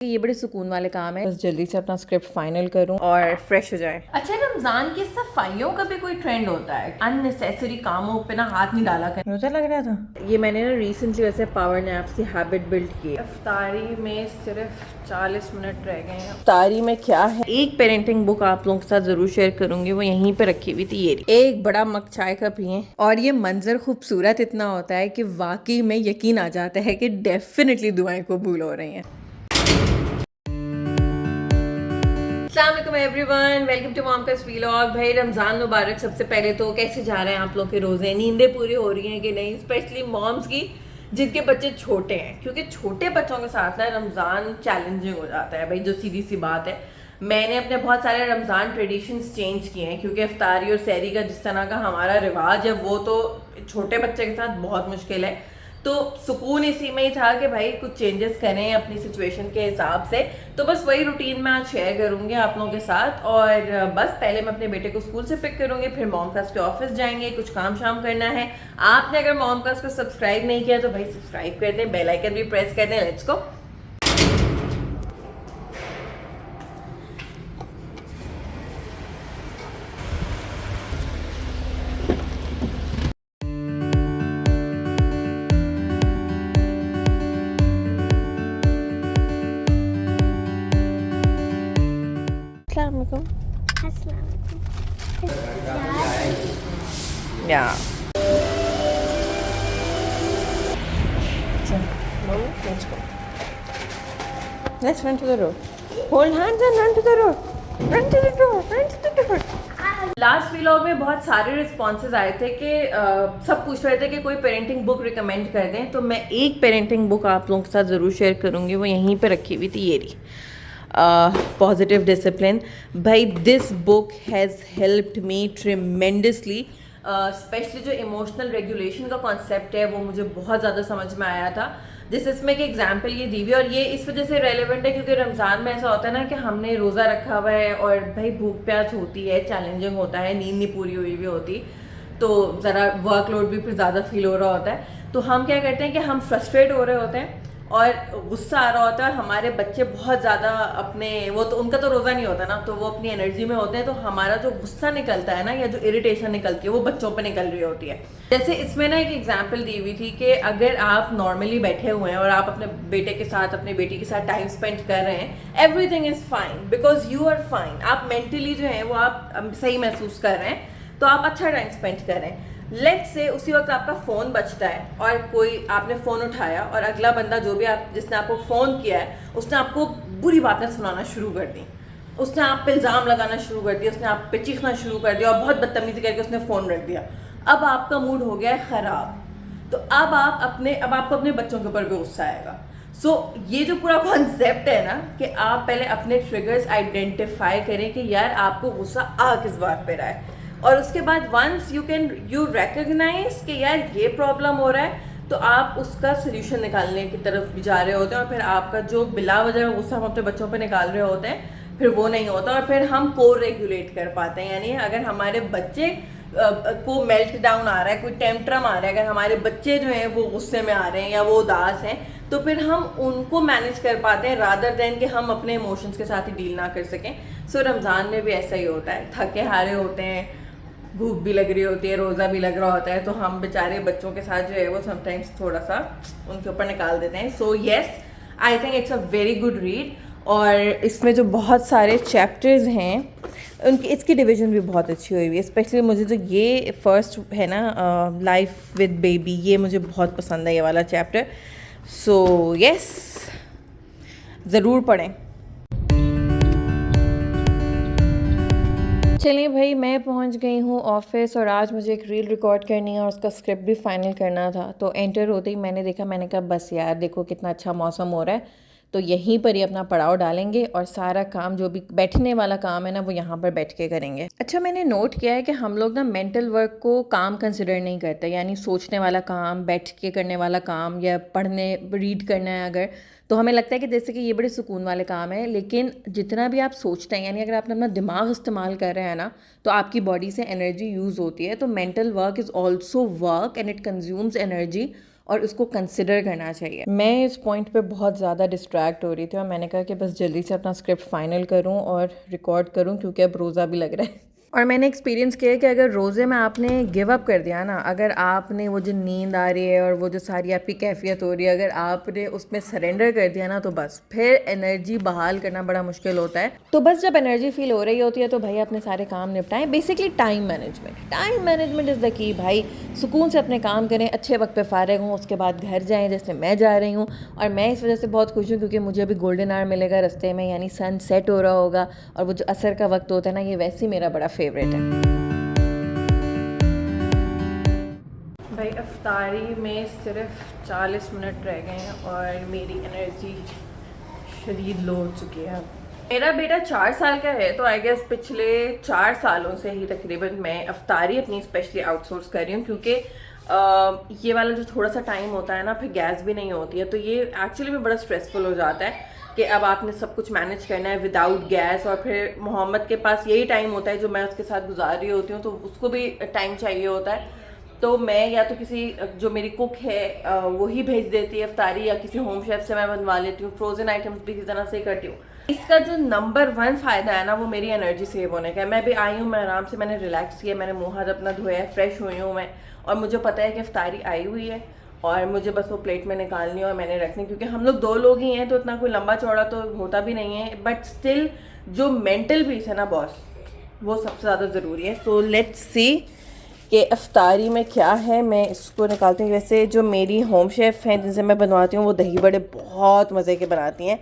ये बड़े सुकून वाले काम है, बस जल्दी से अपना स्क्रिप्ट फाइनल करूं और फ्रेश हो जाए। अच्छा, रमजान की सफाइयों का भी कोई ट्रेंड होता है? अननेसेसरी कामों पे ना हाथ नहीं डाला कर। रोजा लग रहा था। ये मैंने ना रिसेंटली वैसे पावर नैप्स की हैबिट बिल्ड की है। इफ्तारी में सिर्फ 40 मिनट रह गए हैं। इफ्तारी में क्या है, एक पेरेंटिंग बुक आप लोगों के साथ जरूर शेयर करूंगी, वो यहीं पे रखी हुई थी। ये एक बड़ा मग चाय का पिए और ये मंजर खूबसूरत इतना होता है कि वाकई में यकीन आ जाता है कि डेफिनेटली दुआएं कबूल हो रही हैं। अस्सलाम एवरीवन, वेलकम टू मॉम का व्लॉग। भाई रमज़ान मुबारक। सबसे पहले तो कैसे जा रहे हैं आप लोग के रोज़े, नींदें पूरी हो रही हैं कि नहीं, स्पेशली मॉम्स की जिनके बच्चे छोटे हैं, क्योंकि छोटे बच्चों के साथ ना रमज़ान चैलेंजिंग हो जाता है भाई, जो सीधी सी बात है। मैंने अपने बहुत सारे रमज़ान ट्रेडिशंस चेंज किए हैं, क्योंकि इफ्तारी और सहरी का जिस तरह का हमारा रिवाज है वो तो छोटे बच्चे के साथ बहुत मुश्किल है। तो सुकून इसी में ही था कि भाई कुछ चेंजेस करें अपनी सिचुएशन के हिसाब से। तो बस वही रूटीन मैं आज शेयर करूंगी आप लोगों के साथ। और बस पहले मैं अपने बेटे को स्कूल से पिक करूंगी, फिर मॉमकास्ट के ऑफिस जाएंगे, कुछ काम शाम करना है। आपने अगर मॉमकास्ट को सब्सक्राइब नहीं किया तो भाई सब्सक्राइब कर दें, बेल आइकन भी प्रेस कर दें। Let's go. Yeah. Let's go. Let's run to the road. Hold hands and run to the road. Run to the door. Run to the door. Last vlog में बहुत सारे responses आए थे कि सब पूछ रहे थे कि कोई पेरेंटिंग बुक रिकमेंड कर दें। तो मैं एक पेरेंटिंग बुक आप लोगों के साथ ज़रूर शेयर करूँगी, वो यहीं पे रखी हुई थी। ये रही, पॉजिटिव डिसिप्लिन। भाई this book has helped me tremendously. Specially जो इमोशनल रेगुलेशन का कॉन्सेप्ट है वो मुझे बहुत ज़्यादा समझ में आया था। जिस इसमें कि एग्जाम्पल ये दी हुई, और ये इस वजह से रेलिवेंट है क्योंकि रमज़ान में ऐसा होता है ना कि हमने रोज़ा रखा हुआ है और भाई भूख प्यास होती है, चैलेंजिंग होता है, नींद नहीं पूरी हुई भी होती, तो ज़रा वर्कलोड भी फिर ज़्यादा फील हो रहा होता है। तो हम क्या करते हैं कि हम फ्रस्ट्रेट हो रहे होते हैं और गुस्सा आ रहा होता है, और हमारे बच्चे बहुत ज़्यादा अपने, वो तो उनका तो रोज़ा नहीं होता ना, तो वो अपनी एनर्जी में होते हैं। तो हमारा जो गुस्सा निकलता है ना, या जो इरिटेशन निकलती है, वो बच्चों पे निकल रही होती है। जैसे इसमें ना एक एग्जांपल दी हुई थी कि अगर आप नॉर्मली बैठे हुए हैं और आप अपने बेटे के साथ, अपनी बेटी के साथ टाइम स्पेंड कर रहे हैं, everything is fine because you are fine. आप मेंटली जो है वो आप सही महसूस कर रहे हैं, तो आप अच्छा टाइम स्पेंड कर रहे हैं। लेट्स से उसी वक्त आपका फ़ोन बजता है और कोई, आपने फ़ोन उठाया और अगला बंदा जो भी जिसने आपको फ़ोन किया है उसने आपको बुरी बातें सुनाना शुरू कर दी, उसने आप पे इल्ज़ाम लगाना शुरू कर दिया, उसने आप पे चीखना शुरू कर दिया और बहुत बदतमीजी करके उसने फ़ोन रख दिया। अब आपका मूड हो गया है ख़राब। तो अब आपको अपने बच्चों के ऊपर भी गुस्सा आएगा। सो ये जो पूरा कॉन्सेप्ट है ना कि आप पहले अपने ट्रिगर्स आइडेंटिफाई करें कि यार आपको गुस्सा आ किस बात पे रहा है, और उसके बाद वंस यू रिकग्नाइज कि यार ये प्रॉब्लम हो रहा है, तो आप उसका सोल्यूशन निकालने की तरफ भी जा रहे होते हैं। और फिर आपका जो बिला वजह गुस्सा हम अपने बच्चों पे निकाल रहे होते हैं, फिर वो नहीं होता, और फिर हम को रेगुलेट कर पाते हैं। यानी अगर हमारे बच्चे को मेल्ट डाउन आ रहा है, कोई टेम्पट्रम आ रहा है, अगर हमारे बच्चे जो हैं वो गुस्से में आ रहे हैं या वो उदास हैं, तो फिर हम उनको मैनेज कर पाते हैं रादर देन कि हम अपने इमोशंस के साथ ही डील ना कर सकें। सो रमज़ान में भी ऐसा ही होता है, थके हारे होते हैं, भूख भी लग रही होती है, रोज़ा भी लग रहा होता है, तो हम बेचारे बच्चों के साथ जो है वो समटाइम्स थोड़ा सा उनके ऊपर निकाल देते हैं। So yes, I think it's a very good read. और इसमें जो बहुत सारे चैप्टर्स हैं उनकी, इसकी डिवीज़न भी बहुत अच्छी हुई है। स्पेशली मुझे तो ये फर्स्ट है ना, लाइफ विद बेबी, ये मुझे बहुत पसंद है ये वाला चैप्टर। सो येस, ज़रूर पढ़ें। चलिए भाई, मैं पहुंच गई हूँ ऑफिस और आज मुझे एक रील रिकॉर्ड करनी है और उसका स्क्रिप्ट भी फाइनल करना था। तो एंटर होते ही मैंने देखा, मैंने कहा बस यार देखो कितना अच्छा मौसम हो रहा है, तो यहीं पर ही अपना पड़ाव डालेंगे और सारा काम जो भी बैठने वाला काम है ना वो यहाँ पर बैठ के करेंगे। अच्छा, मैंने नोट किया है कि हम लोग ना मेंटल वर्क को काम कंसिडर नहीं करते, यानी सोचने वाला काम, बैठ के करने वाला काम या पढ़ने रीड करना है अगर, तो हमें लगता है कि जैसे कि ये बड़े सुकून वाले काम है। लेकिन जितना भी आप सोचते हैं, यानी अगर आप अपना दिमाग इस्तेमाल कर रहे हैं ना, तो आपकी बॉडी से एनर्जी यूज़ होती है। तो mental work is also work and it consumes energy, और उसको कंसिडर करना चाहिए। मैं इस पॉइंट पे बहुत ज़्यादा डिस्ट्रैक्ट हो रही थी और मैंने कहा कि बस जल्दी से अपना स्क्रिप्ट फाइनल करूं और रिकॉर्ड करूं, क्योंकि अब रोज़ा भी लग रहा है। और मैंने एक्सपीरियंस किया है कि अगर रोज़े में आपने गिव अप कर दिया ना, अगर आपने वो जो नींद आ रही है और वो जो सारी आपकी कैफियत हो रही है, अगर आपने उसमें सरेंडर कर दिया ना, तो बस फिर एनर्जी बहाल करना बड़ा मुश्किल होता है। तो बस जब एनर्जी फील हो रही होती है तो भाई अपने सारे काम निपटाएं। Basically time management is the key. भाई सुकून से अपने काम करें, अच्छे वक्त पे फारिग हों, उसके बाद घर जाएँ, जैसे मैं जा रही हूँ। और मैं इस वजह से बहुत खुश हूँ क्योंकि मुझे अभी गोल्डन आवर मिलेगा रास्ते में, यानी सन सेट हो रहा होगा, और वो जो असर का वक्त होता है ना, ये वैसे ही मेरा बड़ा फेवरेट है। भाई अफ्तारी में सिर्फ 40 मिनट रह गए हैं और मेरी एनर्जी शदीद लो हो चुकी है। मेरा बेटा 4 साल का है, तो आई गेस पिछले 4 सालों से ही तकरीबन मैं अफ्तारी अपनी स्पेशली आउटसोर्स कर रही हूँ, क्योंकि ये वाला जो थोड़ा सा टाइम होता है ना, फिर गैस भी नहीं होती है, तो ये एक्चुअली में बड़ा स्ट्रेसफुल हो जाता है कि अब आपने सब कुछ मैनेज करना है विदाउट गैस। और फिर मोहम्मद के पास यही टाइम होता है जो मैं उसके साथ गुजार रही होती हूँ, तो उसको भी टाइम चाहिए होता है। तो मैं या तो किसी जो मेरी कुक है वही भेज देती है अफ्तारी, या किसी होम शेफ से मैं बनवा लेती हूँ। फ्रोज़न आइटम्स भी इसी तरह से करती हूँ। इसका जो नंबर 1 फ़ायदा है ना, वो मेरी एनर्जी सेव होने का है। मैं भी आई हूँ, मैं आराम से मैंने रिलैक्स किया, मैंने मुँह हाथ अपना धोया है, फ्रेश हुई हूँ मैं, और मुझे पता है कि अफ्तारी आई हुई है और मुझे बस वो प्लेट में निकालनी है और मैंने रखनी, क्योंकि हम लोग 2 लोग ही हैं, तो इतना कोई लंबा चौड़ा तो होता भी नहीं है। बट स्टिल जो मेंटल पीस है ना बॉस, वो सबसे ज़्यादा ज़रूरी है। सो लेट्स सी कि अफ्तारी में क्या है। मैं इसको निकालती हूँ। वैसे जो मेरी होम शेफ़ हैं जिनसे मैं बनवाती हूँ, वो दही बड़े बहुत मज़े के बनाती हैं।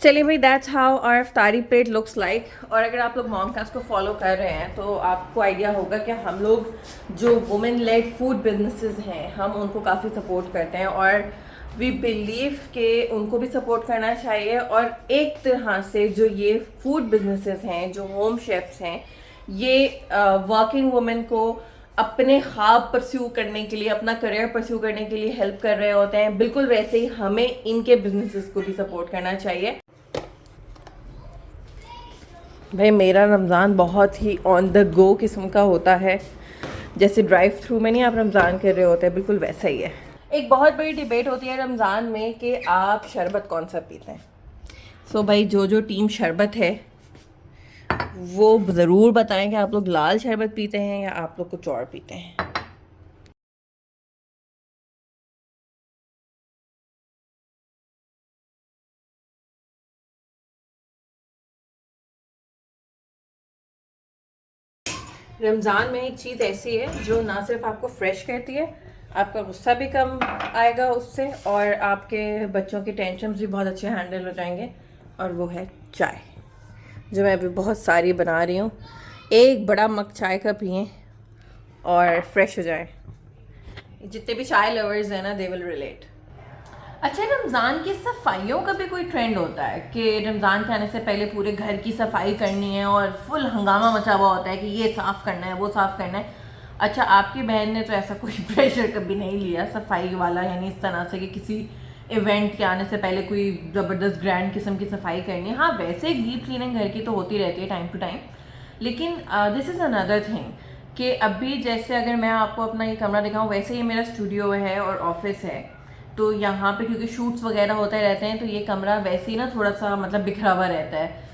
चलिए भाई, that's how our iftari plate looks like. और अगर आप लोग मॉमकास्ट को फॉलो कर रहे हैं तो आपको आइडिया होगा कि हम लोग जो वुमेन लेड फूड बिजनेसेस हैं, हम उनको काफ़ी सपोर्ट करते हैं और वी बिलीव कि उनको भी सपोर्ट करना चाहिए। और एक तरह से जो ये फूड बिजनेसेस हैं, जो होम शेफ्स हैं, ये वर्किंग वुमेन को अपने ख्वाब परस्यू करने के लिए, अपना करियर परस्यू करने के लिए हेल्प कर रहे होते हैं। बिल्कुल वैसे ही हमें इनके बिजनेसेस को भी सपोर्ट करना चाहिए। भाई मेरा रमज़ान बहुत ही ऑन द गो किस्म का होता है, जैसे ड्राइव थ्रू में नहीं आप रमज़ान कर रहे होते हैं, बिल्कुल वैसा ही है। एक बहुत बड़ी डिबेट होती है रमज़ान में कि आप शरबत कौन सा पीते हैं। सो भाई जो टीम शरबत है वो ज़रूर बताएं कि आप लोग लाल शरबत पीते हैं या आप लोग कुछ और पीते हैं। रमज़ान में एक चीज़ ऐसी है जो ना सिर्फ आपको फ्रेश करती है, आपका गुस्सा भी कम आएगा उससे, और आपके बच्चों के टेंशन्स भी बहुत अच्छे हैंडल हो जाएंगे, और वो है चाय, जो मैं अभी बहुत सारी बना रही हूँ। एक बड़ा मग चाय का पिएं और फ्रेश हो जाए। जितने भी चाय लवर्स हैं ना, दे विल रिलेट। अच्छा, रमज़ान की सफाइयों का भी कोई ट्रेंड होता है कि रमज़ान के आने से पहले पूरे घर की सफाई करनी है और फुल हंगामा मचा हुआ होता है कि ये साफ़ करना है, वो साफ़ करना है। अच्छा, आपकी बहन ने तो ऐसा कोई प्रेशर कभी नहीं लिया सफाई वाला, यानी इस तरह से कि किसी इवेंट के आने से पहले कोई ज़बरदस्त ग्रैंड किस्म की सफाई करनी है। हाँ, वैसे डीप क्लीनिंग घर की तो होती रहती है टाइम टू टाइम, लेकिन दिस इज़ अनदर थिंग कि अभी जैसे अगर मैं आपको अपना ये कमरा दिखाऊँ, वैसे ये मेरा स्टूडियो है और ऑफिस है, तो यहाँ पे क्योंकि शूट्स वगैरह होते रहते हैं, तो ये कमरा वैसे ही ना थोड़ा सा मतलब बिखरा हुआ रहता है।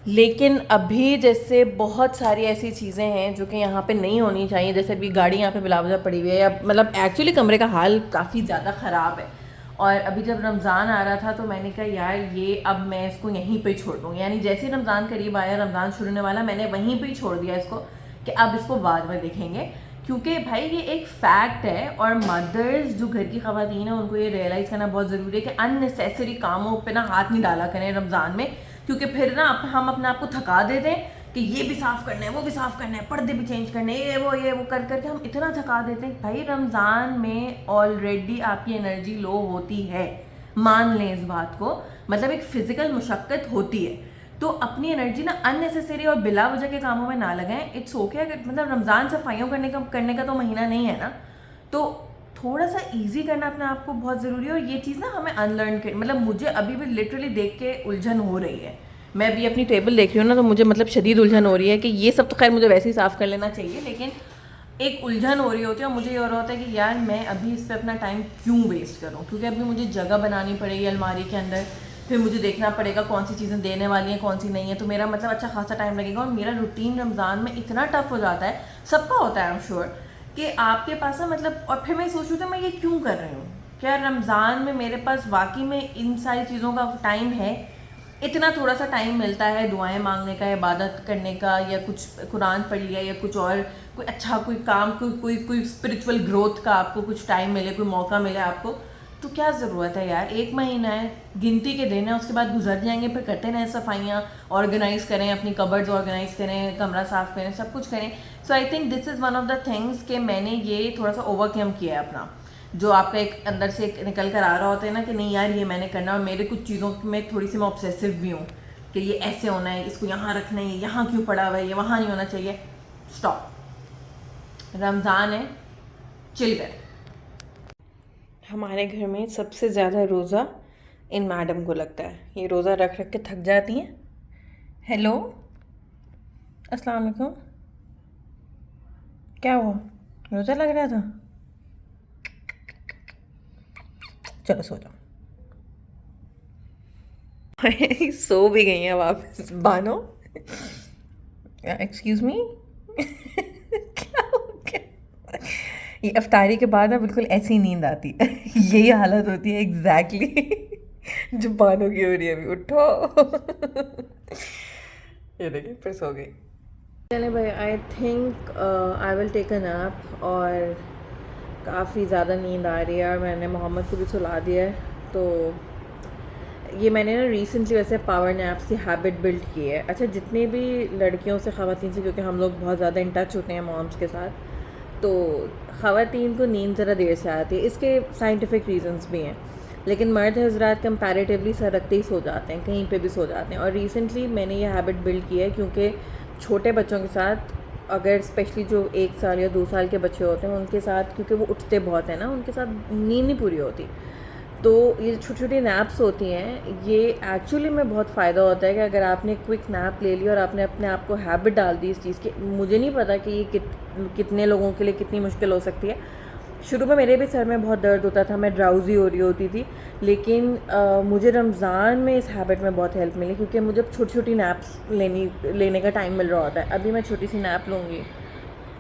लेकिन अभी जैसे बहुत सारी ऐसी चीज़ें हैं जो कि यहाँ पे नहीं होनी चाहिए, जैसे अभी गाड़ी यहाँ पे बिलावजा पड़ी हुई है, या मतलब एक्चुअली कमरे का हाल काफ़ी ज़्यादा ख़राब है। और अभी जब रमज़ान आ रहा था तो मैंने कहा यार ये अब मैं इसको यहीं पे छोड़ दूँ, यानी जैसे ही रमज़ान करीब आया, रमज़ान शुरू होने वाला, मैंने वहीं पे ही छोड़ दिया इसको कि अब इसको बाद में देखेंगे, क्योंकि भाई ये एक फैक्ट है। और मदर्स जो घर की ख़वातीन है, उनको ये रियलाइज़ करना बहुत ज़रूरी है कि अननेसेसरी कामों पे ना हाथ नहीं डाला करें रमज़ान में, क्योंकि फिर ना हम अपने आप को थका देते हैं कि ये भी साफ़ करना है, वो भी साफ़ करना है, पर्दे भी चेंज करने हैं, ये वो कर करके हम इतना थका देते हैं। भाई रमज़ान में ऑलरेडी आपकी एनर्जी लो होती है, मान लें इस बात को, मतलब एक फ़िज़िकल मुशक्क़त होती है, तो अपनी एनर्जी ना अननेसेसरी और बिला वजह के कामों में ना लगाएं। इट्स ओके, अगर मतलब रमज़ान सफाइयों करने का तो महीना नहीं है ना, तो थोड़ा सा इजी करना अपने आप को बहुत ज़रूरी है। और ये चीज़ ना हमें अनलर्न कर, मतलब मुझे अभी भी लिटरली देख के उलझन हो रही है। मैं अभी अपनी टेबल देख रही हूँ ना, तो मुझे मतलब शदीद उलझन हो रही है कि ये सब तो खैर मुझे वैसे ही साफ़ कर लेना चाहिए, लेकिन एक उलझन हो रही होती है और मुझे ये हो रहा होता है कि यार मैं अभी इस पे अपना टाइम क्यों वेस्ट करूँ, क्योंकि अभी मुझे जगह बनानी पड़ेगी अलमारी के अंदर, फिर मुझे देखना पड़ेगा कौन सी चीज़ें देने वाली हैं कौन सी नहीं है, तो मेरा मतलब अच्छा खासा टाइम लगेगा। और मेरा रूटीन रमज़ान में इतना टफ हो जाता है, सबका होता है आई एम श्योर, कि आपके पास ना मतलब, और फिर मैं सोच रही थी मैं ये क्यों कर रही हूँ, क्या रमज़ान में मेरे पास वाकई में इन सारी चीज़ों का टाइम है, इतना थोड़ा सा टाइम मिलता है दुआएं मांगने का, इबादत करने का, या कुछ कुरान पढ़ लिया, या कुछ और कोई अच्छा कोई काम, कोई स्पिरिचुअल ग्रोथ का आपको कुछ टाइम मिले, कोई मौका मिले आपको, तो क्या ज़रूरत है यार, 1 महीना है, गिनती के दिन है, उसके बाद गुजर जाएंगे, फिर करते रहें सफाइयाँ, ऑर्गेनाइज़ करें अपनी कबर्ड्स, ऑर्गेनाइज़ करें, कमरा साफ़ करें, सब कुछ करें। So I think this is one of the things कि मैंने ये थोड़ा सा ओवरकम किया है अपना, जो आपका एक अंदर से एक निकल कर आ रहा होता है ना कि नहीं यार ये मैंने करना, और मेरे कुछ चीज़ों में थोड़ी सी मैं ऑब्सेसिव भी हूँ कि ये ऐसे होना है, इसको यहाँ रखना है, यहाँ क्यों पड़ा हुआ है, ये वहाँ नहीं होना चाहिए। स्टॉप, रमज़ान है, चिल करें। हमारे घर में सबसे ज़्यादा रोज़ा इन मैडम को लगता है, ये रोज़ा रख रख के थक जाती हैं। हेलो, अस्सलाम वालेकुम, क्या हुआ, रोज़ा लग रहा था, चलो सो जाओ। सो भी गई हैं वापस बानो, एक्सक्यूज़ मी। क्या हो गया, ये अफ्तारी के बाद ना बिल्कुल ऐसी नींद आती है। यही हालत होती है एग्जैक्टली जो बानो की हो रही है अभी, उठो। ये देखिए फिर सो गई। चले भाई, I think I will take a nap, और काफ़ी ज़्यादा नींद आ रही है, और मैंने मोहम्मद को भी सुला दिया है। तो ये मैंने ना रिसेंटली वैसे पावर नैप्स की हैबिट बिल्ड की है। अच्छा, जितनी भी लड़कियों से, ख़वातीन से, क्योंकि हम लोग बहुत ज़्यादा इन टच होते हैं मॉम्स के साथ, तो ख़वातीन को नींद ज़रा देर से आती है, इसके साइंटिफिक रीजंस भी हैं, लेकिन मर्द हजरात कंपैरेटिवली सरकते ही सो जाते हैं, कहीं पे भी सो जाते हैं। और रिसेंटली मैंने ये हैबिट बिल्ड की है, क्योंकि छोटे बच्चों के साथ, अगर स्पेशली जो 1 साल या 2 साल के बच्चे होते हैं उनके साथ, क्योंकि वो उठते बहुत हैं ना, उनके साथ नींद नहीं पूरी होती, तो ये छोटी छोटी नैप्स होती हैं, ये एक्चुअली में बहुत फ़ायदा होता है कि अगर आपने क्विक नैप ले ली और आपने अपने आप को हैबिट डाल दी इस चीज़ की। मुझे नहीं पता कि ये कितने लोगों के लिए कितनी मुश्किल हो सकती है। शुरू में मेरे भी सर में बहुत दर्द होता था, मैं ड्राउजी हो रही होती थी, लेकिन मुझे रमज़ान में इस हैबिट में बहुत हेल्प मिली, क्योंकि मुझे छोटी छोटी नैप्स लेने का टाइम मिल रहा होता है। अभी मैं छोटी सी नैप लूँगी,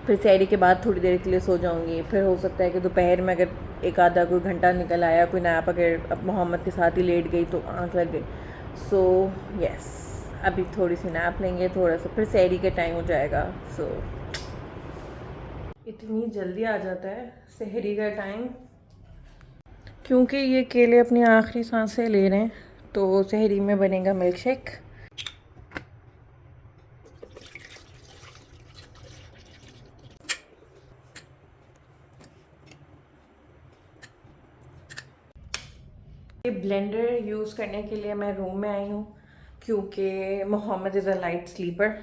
फिर सहरी के बाद थोड़ी देर के लिए सो जाऊंगी, फिर हो सकता है कि दोपहर में अगर एक आधा कोई घंटा निकल आया, कोई नैप अगर अब मोहम्मद के साथ ही लेट गई तो आँख लग गई। सो यस, अभी थोड़ी सी नैप लेंगे, थोड़ा सा फिर सहरी के टाइम हो जाएगा। सो इतनी जल्दी आ जाता है सहरी का टाइम, क्योंकि ये केले अपनी आखिरी सांसें ले रहे हैं, तो सहरी में बनेगा मिल्क शेक। ये ब्लेंडर यूज़ करने के लिए मैं रूम में आई हूँ, क्योंकि Mohammed is a light sleeper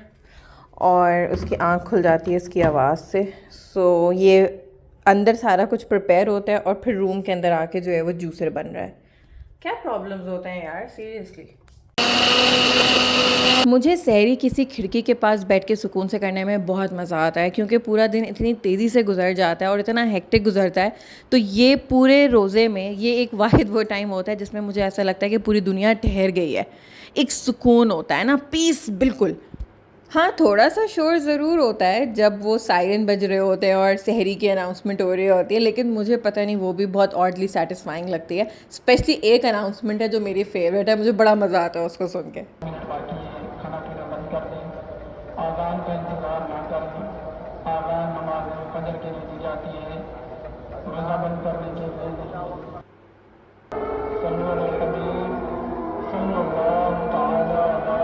और उसकी आँख खुल जाती है इसकी आवाज़ से। सो ये अंदर सारा कुछ प्रिपेयर होता है और फिर रूम के अंदर आके जो है वो जूसर बन रहा है। क्या प्रॉब्लम्स होते हैं यार, सीरियसली। मुझे सहरी किसी खिड़की के पास बैठ के सुकून से करने में बहुत मज़ा आता है, क्योंकि पूरा दिन इतनी तेज़ी से गुजर जाता है और इतना हेक्टिक गुजरता है। तो ये पूरे रोज़े में ये एक वाहिद वो टाइम होता है जिसमें मुझे ऐसा लगता है कि पूरी दुनिया ठहर गई है, एक सुकून होता है ना, पीस बिल्कुल। हाँ, थोड़ा सा शोर ज़रूर होता है जब वो सायरन बज रहे होते हैं और सहरी की अनाउंसमेंट हो रही होती है, लेकिन मुझे पता नहीं वो भी बहुत ऑडली सेटिस्फाइंग लगती है। स्पेशली एक अनाउंसमेंट है जो मेरी फेवरेट है, मुझे बड़ा मज़ा आता है उसको सुन के। खाना पीना बंद कर दें, आज़ान का इंतज़ार ना करें। आज़ान नमाज फजर के लिए दी जाती है, रोज़ा बंद करने के लिए नहीं। सल्लल्लाहु अलैहि कबीर, सल्लल्लाहु तआला अला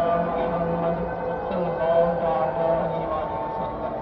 मुहम्मद, सल्लल्लाहु तआला अलैहि वसल्लम।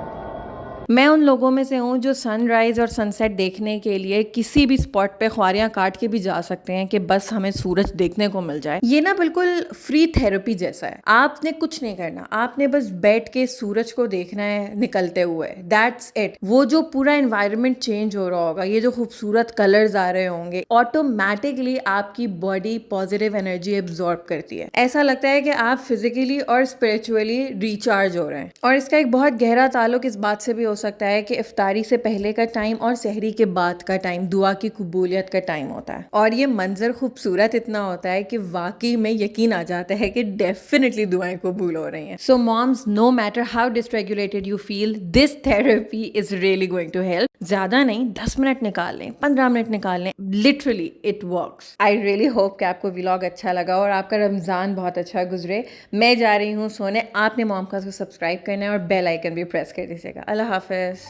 मैं उन लोगों में से हूँ जो सनराइज़ और सनसेट देखने के लिए किसी भी स्पॉट पे ख्वारियाँ काट के भी जा सकते हैं कि बस हमें सूरज देखने को मिल जाए। ये ना बिल्कुल फ्री थेरेपी जैसा है, आपने कुछ नहीं करना, आपने बस बैठ के सूरज को देखना है निकलते हुए, दैट्स इट। वो जो पूरा एनवायरनमेंट चेंज हो रहा होगा, ये जो खूबसूरत कलर्स आ रहे होंगे, ऑटोमेटिकली आपकी बॉडी पॉजिटिव एनर्जी एब्जॉर्ब करती है। ऐसा लगता है कि आप फिजिकली और स्पिरिचुअली रिचार्ज हो रहे हैं। और इसका एक बहुत गहरा ताल्लुक इस बात से भी हो सकता है कि इफ्तारी से पहले का टाइम और सहरी के बाद का टाइम दुआ की कबूलियत का टाइम होता है, और ये मंजर खूबसूरत इतना होता है कि वाकई में यकीन आ जाता है कि डेफिनेटली दुआएं कबूल हो रही हैं. So moms, no matter how dysregulated you feel, this therapy is really going to help. ज्यादा नहीं, 10 मिनट निकाल लें, 15 मिनट निकाल लें, literally it works. I really hope कि आपको व्लॉग अच्छा लगा और आपका रमज़ान बहुत अच्छा गुजरे. मैं जा रही हूँ सोने. आपने मॉम का सब्सक्राइब करना है और बेल आइकन भी प्रेस कर दीजिएगा. अल्लाह हाफिज़.